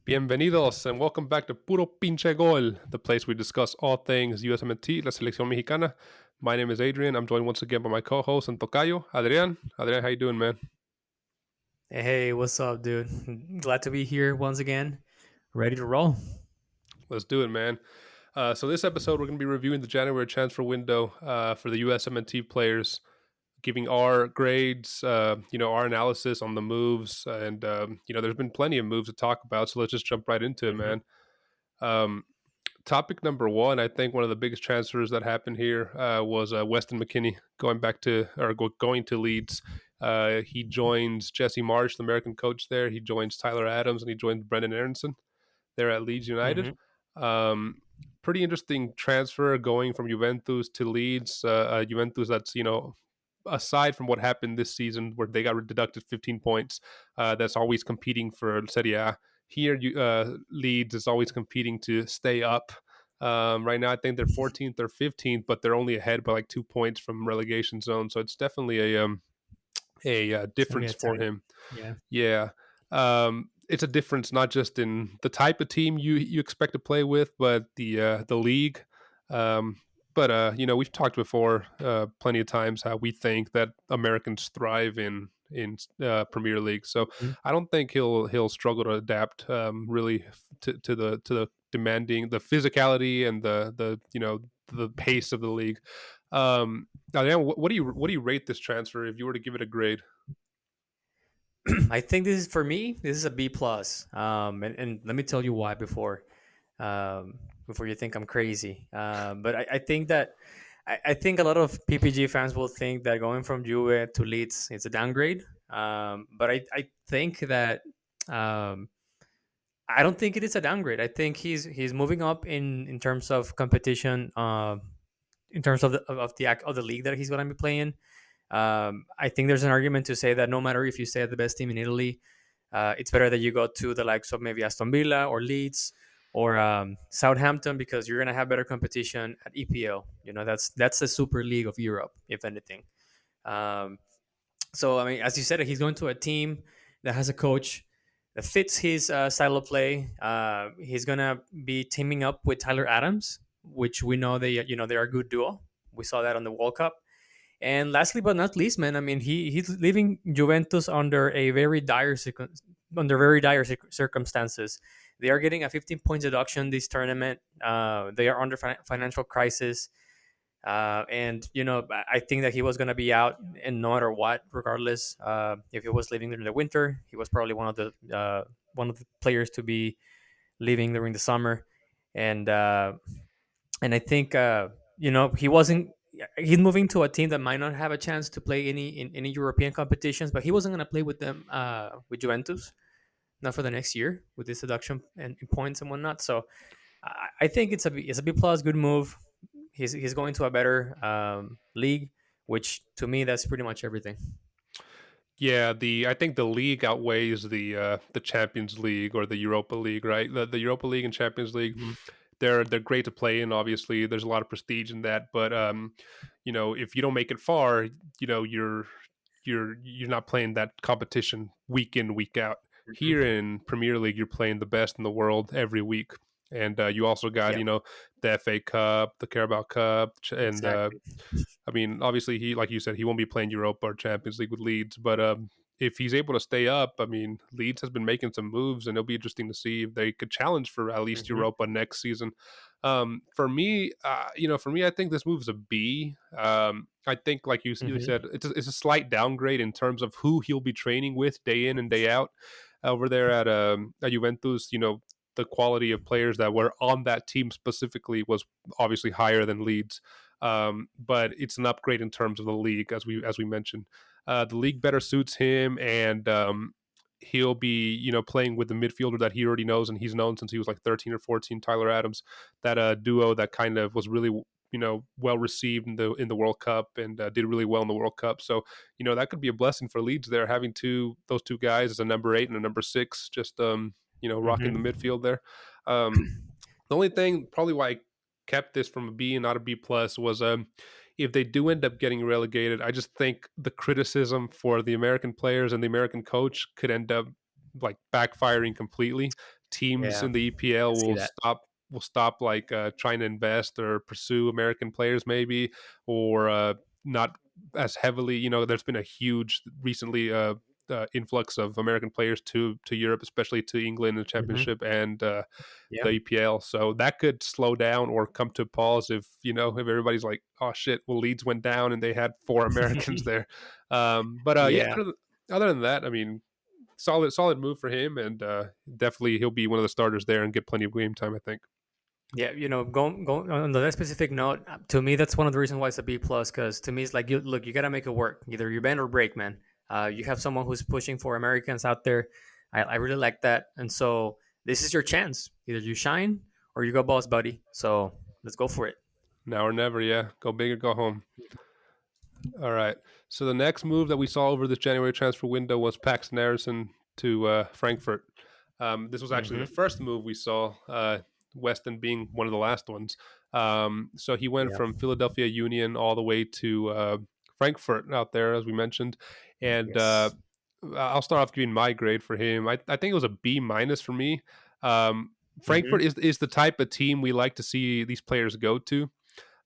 Bienvenidos and welcome back to Puro Pinche Gol, the place we discuss all things USMNT, la selección mexicana. My name is Adrian. I'm joined once again by my co-host and Tocayo Adrian. Adrian, how you doing, man? Hey, what's up, dude? Glad to be here once again. Ready to roll. Let's do it, man. So this episode, we're going to be reviewing the January transfer window for the USMNT players, giving our grades, our analysis on the moves, and there's been plenty of moves to talk about. So let's just jump right into it, Mhm. man. Um, Topic number one, I think one of the biggest transfers that happened here was Weston McKennie going to Leeds. He joins Jesse Marsh, the American coach there. He joins Tyler Adams and he joins Brendan Aronson there at Leeds United. Mhm. Um, Pretty interesting transfer going from Juventus to Leeds. Juventus that's aside from what happened this season where they got deducted 15 points, that's always competing for Serie A. Here, Leeds is always competing to stay up. Right now, I think they're 14th or 15th, but they're only ahead by like 2 points from relegation zone. So it's definitely a It's gonna be difference a for tight. him. Yeah. Yeah. It's a difference not just in the type of team you expect to play with, but the league. Um, but we've talked before plenty of times how we think that Americans thrive in Premier League. So Mhm. I don't think he'll struggle to adapt really to the demanding, the physicality and the pace of the league. Diane, what do you rate this transfer if you were to give it a grade? I think this is for me. This is a B plus. And let me tell you why before you think I'm crazy. But I think that I think a lot of PPG fans will think that going from Juve to Leeds is a downgrade. But I think that um, I don't think it is a downgrade. I think he's moving up in terms of competition. In terms of the league that he's going to be playing. I think there's an argument to say that no matter if you stay at the best team in Italy, it's better that you go to the likes of maybe Aston Villa or Leeds or Southampton because you're going to have better competition at EPL. You know, that's the Super League of Europe, if anything. Um, so I mean, as you said, he's going to a team that has a coach that fits his style of play. He's gonna be teaming up with Tyler Adams, which we know they are a good duo. We saw that on the World Cup. And lastly but not least, man, I mean, he's leaving Juventus under very dire circumstances. They are getting a 15 points deduction this tournament. They are under financial crisis. And I think that he was going to be out and no matter what, regardless. If he was leaving during the winter, he was probably one of the players to be leaving during the summer. And I think he wasn't. He's moving to a team that might not have a chance to play in any European competitions, but he wasn't going to play with them with Juventus, not for the next year with this deduction and points and whatnot. So I think it's a B plus, good move. He's going to a better league, which to me that's pretty much everything. Yeah, I think the league outweighs the Champions League or the Europa League, right? The Europa League and Champions League, Mhm. they're great to play in. Obviously, there's a lot of prestige in that, but if you don't make it far, you're not playing that competition week in week out. Here Mhm. in Premier League, you're playing the best in the world every week, and you also got Yeah, the FA Cup, the Carabao Cup, and exactly. I mean, obviously, like you said, he won't be playing Europa or Champions League with Leeds, but if he's able to stay up, I mean, Leeds has been making some moves, and it'll be interesting to see if they could challenge for at least Mhm. Europa next season. For me, I think this move is a B. I think, like you Mhm. said, it's a slight downgrade in terms of who he'll be training with day in and day out over there at Juventus. The quality of players that were on that team specifically was obviously higher than Leeds. But it's an upgrade in terms of the league, as we mentioned. The league better suits him, and he'll be playing with the midfielder that he already knows and he's known since he was like 13 or 14, Tyler Adams. That duo that kind of was really well received in the World Cup and did really well in the World Cup. So that could be a blessing for Leeds there, having those two guys as a number 8 and a number 6, just rocking the Mhm. midfield there. Um, the only thing probably why I kept this from a B and not a B plus was if they do end up getting relegated, I just think the criticism for the American players and the American coach could end up like backfiring completely. Teams Yeah, in the EPL I see that. will stop like trying to invest or pursue American players maybe, or not as heavily. There's been a huge recently influx of American players to Europe, especially to England in the Hmm. Championship and Yeah. the EPL. So that could slow down or come to a pause if everybody's like, oh shit, well Leeds went down and they had four Americans there. But yeah, Yeah. other than that, I mean, solid move for him, and definitely he'll be one of the starters there and get plenty of game time, I think. Yeah, going on that specific note, to me that's one of the reasons why it's a B plus. Because to me, it's like, you look, you gotta make it work. Either you bend or break, man. You have someone who's pushing for Americans out there. I really like that, and so this is your chance. Either you shine or you go boss, buddy. So let's go for it. Now or never, yeah. Go big or go home. All right. So the next move that we saw over this January transfer window was Paxton Harrison to Frankfurt. This was actually the Mm-hmm. first move we saw, Weston being one of the last ones. So he went Yeah. from Philadelphia Union all the way to Frankfurt out there, as we mentioned. And Yes. I'll start off giving my grade for him. I think it was a B minus for me. Um, Frankfurt Mm-hmm. is the type of team we like to see these players go to,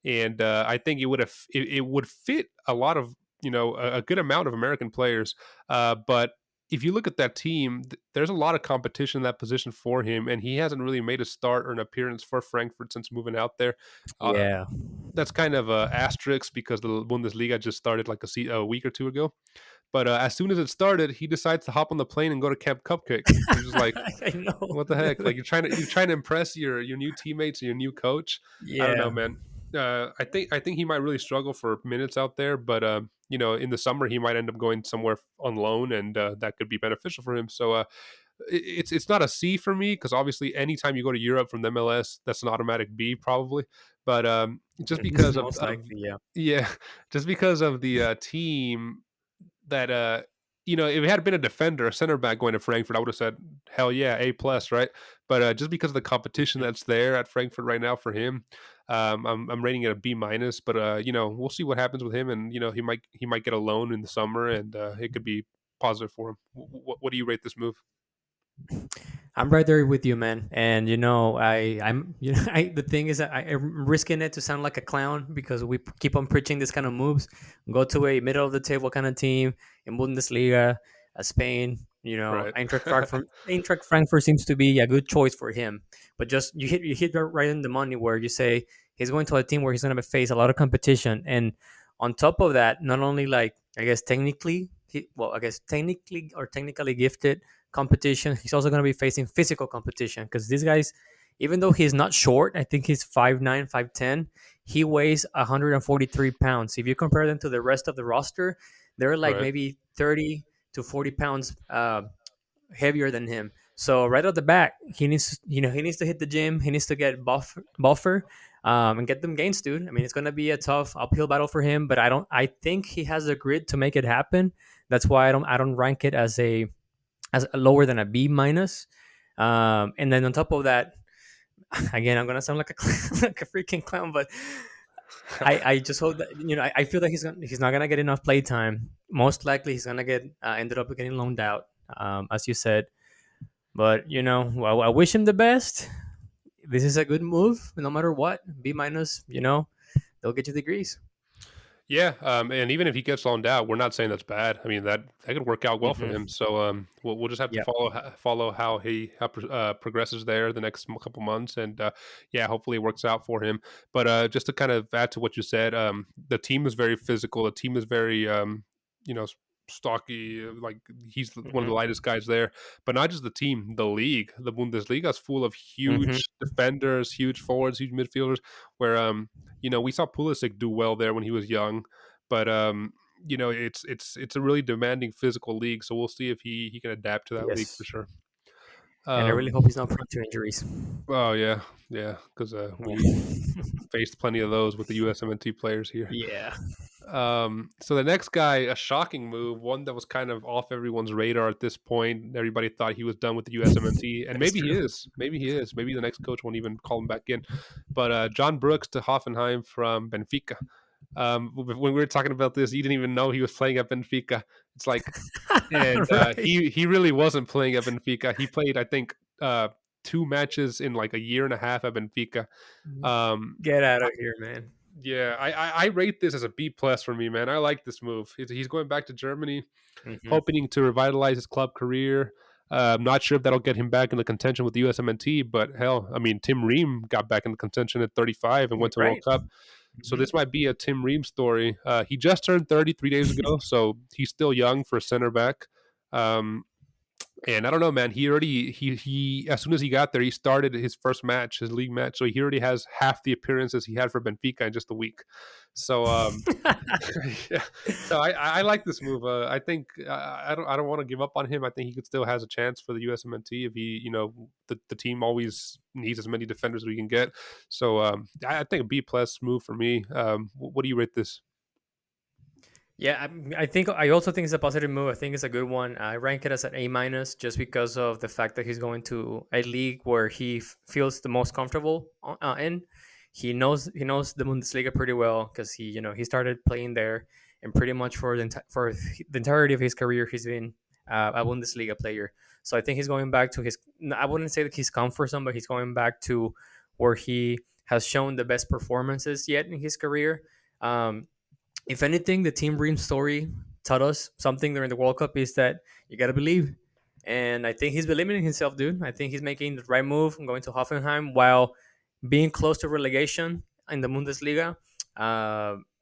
and I think it would fit a lot of a good amount of American players. But if you look at that team, there's a lot of competition in that position for him, and he hasn't really made a start or an appearance for Frankfurt since moving out there. Uh, Yeah. that's kind of a asterisk because the Bundesliga just started like a week or two ago. But as soon as it started, he decides to hop on the plane and go to Camp Cupcake. He's just like, I know. what the heck? Like you're trying to impress your new teammates and your new coach. I don't know, Yeah. man. I think he might really struggle for minutes out there, but in the summer he might end up going somewhere on loan, and that could be beneficial for him. So it's not a C for me because obviously anytime you go to Europe from the MLS, that's an automatic B probably. But just because of, Most likely, yeah. yeah, just because of the team that if it had been a defender, a center back going to Frankfurt, I would have said hell yeah, A plus, right? But just because of the competition that's there at Frankfurt right now for him, I'm rating it a B minus. But we'll see what happens with him, and he might get a loan in the summer, and it could be positive for him. What do you rate this move? I'm right there with you, man. And I'm the thing is that I'm risking it to sound like a clown because we keep on preaching this kind of moves. Go to a middle of the table kind of team in Bundesliga, Spain. Right. Eintracht Frankfurt seems to be a good choice for him. But just you hit right in the money where you say he's going to a team where he's going to face a lot of competition, and on top of that, not only like I guess technically gifted competition. He's also going to be facing physical competition because these guys, even though he's not short, I think he's 5'9", 5'10", he weighs 143 pounds. If you compare them to the rest of the roster, they're like Right. maybe 30 to 40 pounds heavier than him. So right off the bat, he needs to hit the gym. He needs to get buffer, and get them gains, dude. I mean, it's gonna be a tough uphill battle for him, but I think he has the grit to make it happen. That's why I don't rank it as lower than a B minus. And then on top of that, again, I'm gonna sound like a like a freaking clown, but I just hope that I feel that he's not gonna get enough play time. Most likely, he's gonna get ended up getting loaned out, as you said. But I wish him the best. This is a good move, no matter what. B minus, they'll get you degrees. Yeah, and even if he gets loaned out, we're not saying that's bad. I mean that could work out well for him. Hmm. So we'll just have to Yep. follow how he progresses there the next couple months, and yeah, hopefully it works out for him. But just to kind of add to what you said, the team is very physical. The team is very you know stocky. Like he's one of the Hmm. lightest guys there. But not just the team, the league, the Bundesliga is full of Hmm. huge defenders, huge forwards, huge midfielders. Where we saw Pulisic do well there when he was young, but it's a really demanding physical league. So we'll see if he can adapt to that league for Yes. sure. And I really Um, hope he's not prone to injuries. oh yeah, yeah, because Yeah. we faced plenty of those with the USMNT players here. Yeah. So the next guy, a shocking move, one that was kind of off everyone's radar at this point. Everybody thought he was done with the USMNT, and That is maybe he true. is. Maybe he is. Maybe the next coach won't even call him back in. But John Brooks to Hoffenheim from Benfica. When we were talking about this, you didn't even know he was playing at Benfica. It's like, and Right. he really wasn't playing at Benfica. He played, I think, 2 matches in like a year and a half at Benfica. Um, Get out of here, man. yeah, I rate this as a B plus for me, man. I like this move. He's going back to Germany, Hmm. hoping to revitalize his club career. I'm not sure if that'll get him back in the contention with the USMNT, but hell, I mean, Tim Ream got back in the contention at 35 and went to World Right. Cup. So Hmm. this might be a Tim Ream story. He just turned 30 3 days ago, so he's still young for a center back. Um, and I don't know, man. He as soon as he got there, he started his first match, his league match. So he already has half the appearances he had for Benfica in just a week. So yeah. So I like this move. I think I don't want to give up on him. I think he could still has a chance for the USMNT if he the team always needs as many defenders as we can get. So I think a B plus move for me. What do you rate this? Yeah, I think I also think it's a positive move. I think it's a good one. I rank it as an A minus just because of the fact that he's going to a league where he feels the most comfortable in. He knows the Bundesliga pretty well because he started playing there, and pretty much for the entirety of his career he's been a Bundesliga player. So I think he's going back to his. I wouldn't say that he's comfort zone, but he's going back to where he has shown the best performances yet in his career. If anything, the Team Bream story taught us something during the World Cup is that you gotta believe. And I think he's believing in himself, dude. I think he's making the right move, going to Hoffenheim while being close to relegation in the Bundesliga.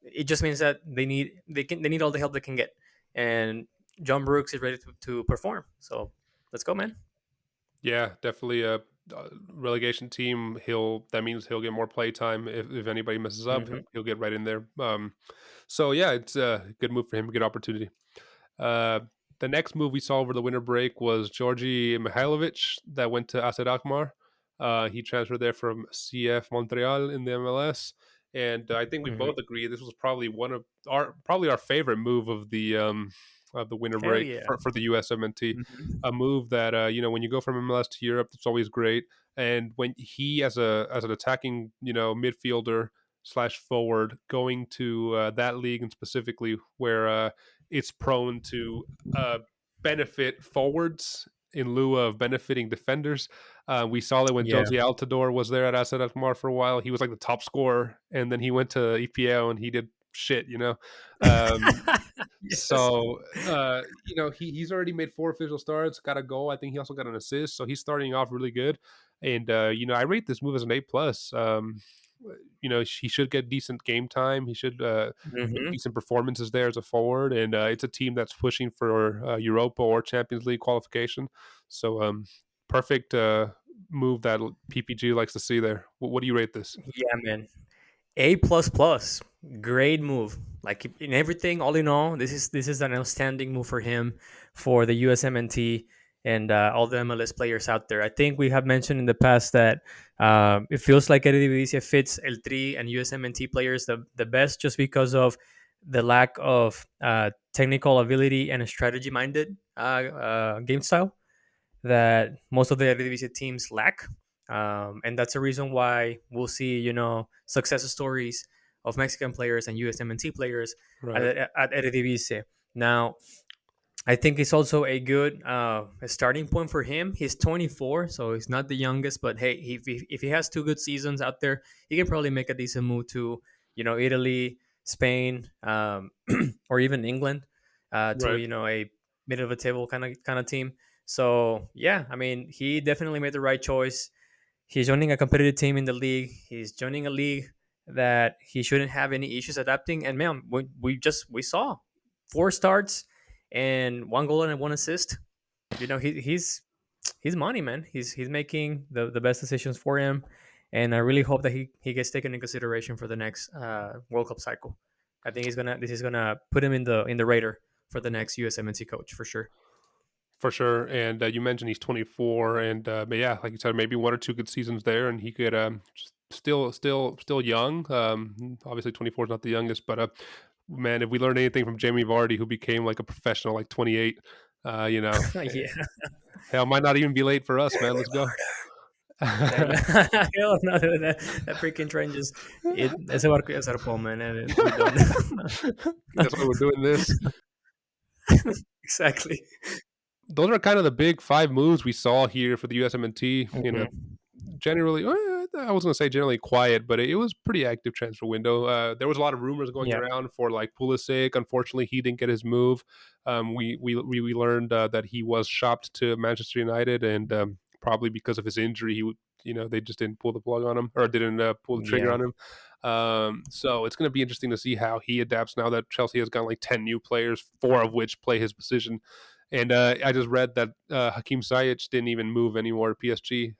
It just means that they need all the help they can get, and John Brooks is ready to perform. So let's go, man. Yeah, definitely a relegation team. That means he'll get more play time. If anybody messes up, Hmm. he'll get right in there. So yeah, it's a good move for him, good opportunity. Uh, the next move we saw over the winter break was Georgi Mihailovic that went to azalkmaar. He transferred there from CF Montreal in the MLS, and I think we Hmm. both agree this was probably our favorite move of the winter Hell break yeah. for the USMNT. Hmm. A move that when you go from MLS to Europe, it's always great. And when he as an attacking midfielder slash forward going to that league and specifically where it's prone to uh, benefit forwards in lieu of benefiting defenders. We saw that when Yeah. Josie Altidore was there at Asset Alkmaar for a while, he was like the top scorer, and then he went to EPL and he did shit. Um, Yes. so he's already made 4 official starts, got a goal. I think he also got an assist, so he's starting off really good. And I rate this move as an A plus. He should get decent game time. He should make Hmm. decent performances there as a forward, and it's a team that's pushing for Europa or Champions League qualification. So perfect move that PPG likes to see there. What do you rate this? Yeah, man. A plus plus, great move. Like in everything, all in all, this is an outstanding move for him, for the USMNT, and all the MLS players out there. I think we have mentioned in the past that it feels like Eredivisie fits El Tri and USMNT players the best, just because of the lack of technical ability and a strategy minded game style that most of the Eredivisie teams lack. And that's a reason why we'll see, success stories of Mexican players and USMNT players Right, at Eredivisie. Now, I think it's also a good a starting point for him. He's 24, so he's not the youngest, but hey, if he has 2 good seasons out there, he can probably make a decent move to, Italy, Spain, or even England, to right. a middle of the table kind of team. So yeah, I mean, he definitely made the right choice. He's joining a competitive team in the league. He's joining a league that he shouldn't have any issues adapting. And man, we saw 4 starts and 1 goal and 1 assist. He's money, man. He's making the best decisions for him, and I really hope that he gets taken in consideration for the next World Cup cycle. I think this is gonna put him in the radar for the next USMNT coach for sure. For sure, and you mentioned he's 24, and but yeah, like you said, maybe 1 or 2 good seasons there, and he could still young. Obviously, 24 is not the youngest, but man, if we learn anything from Jamie Vardy, who became like a professional like 28, Yeah. hell, might not even be late for us, man. Let's go. Hell no, dude, that freaking train just ese barco ya zarpó, man, and we're done. That's why we're doing this. Exactly. Those are kind of the big five moves we saw here for the USMNT. You know, Mhm. generally, I was going to say generally quiet, but it was pretty active transfer window. There was a lot of rumors going Yeah. around for like Pulisic. Unfortunately, he didn't get his move. We learned that he was shopped to Manchester United, and probably because of his injury, they just didn't pull the plug on him or didn't pull the trigger Yeah. on him. So it's going to be interesting to see how he adapts now that Chelsea has got like 10 new players, four of which play his position. And I just read that Hakim Ziyech didn't even move anymore to PSG.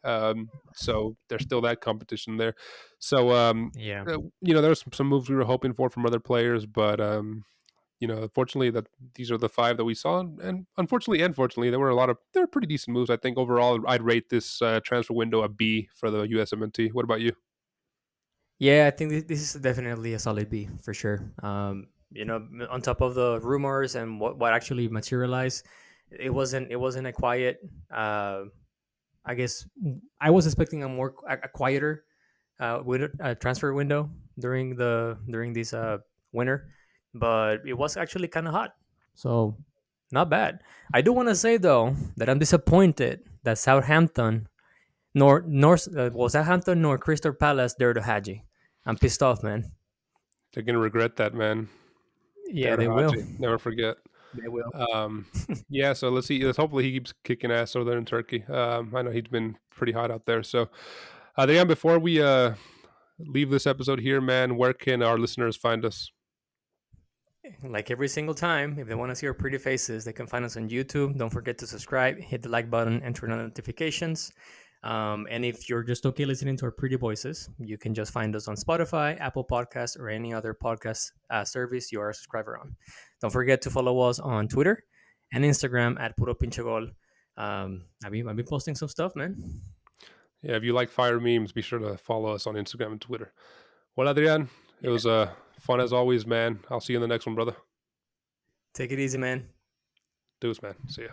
So there's still that competition there. So, Yeah. there's some moves we were hoping for from other players, but, unfortunately, that these are the five that we saw. And unfortunately and fortunately, there were pretty decent moves. I think overall, I'd rate this transfer window a B for the USMNT. What about you? Yeah, I think this is definitely a solid B for sure. On top of the rumors and what actually materialized, it wasn't a quiet. I guess I was expecting a quieter transfer window during this winter, but it was actually kind of hot. So not bad. I do want to say though that I'm disappointed that Southampton nor Southampton nor Crystal Palace dared to Hadji. I'm pissed off, man. They're going to regret that, man. Yeah, Dara they will. Haji, never forget. They will. Um, yeah, so let's see. Let's hopefully he keeps kicking ass over there in Turkey. I know he's been pretty hot out there. So, Adrian, before we leave this episode here, man, where can our listeners find us? Like every single time, if they want to see our pretty faces, they can find us on YouTube. Don't forget to subscribe, hit the like button, and turn on notifications. And if you're just okay listening to our pretty voices, you can just find us on Spotify, Apple Podcasts, or any other podcast service you are a subscriber on. Don't forget to follow us on Twitter and Instagram at Puro Pinche Gol. I've been posting some stuff, man. Yeah, if you like fire memes, be sure to follow us on Instagram and Twitter. Well, Adrian, it Yeah. was fun as always, man. I'll see you in the next one, brother. Take it easy, man. Deuce, man. See ya.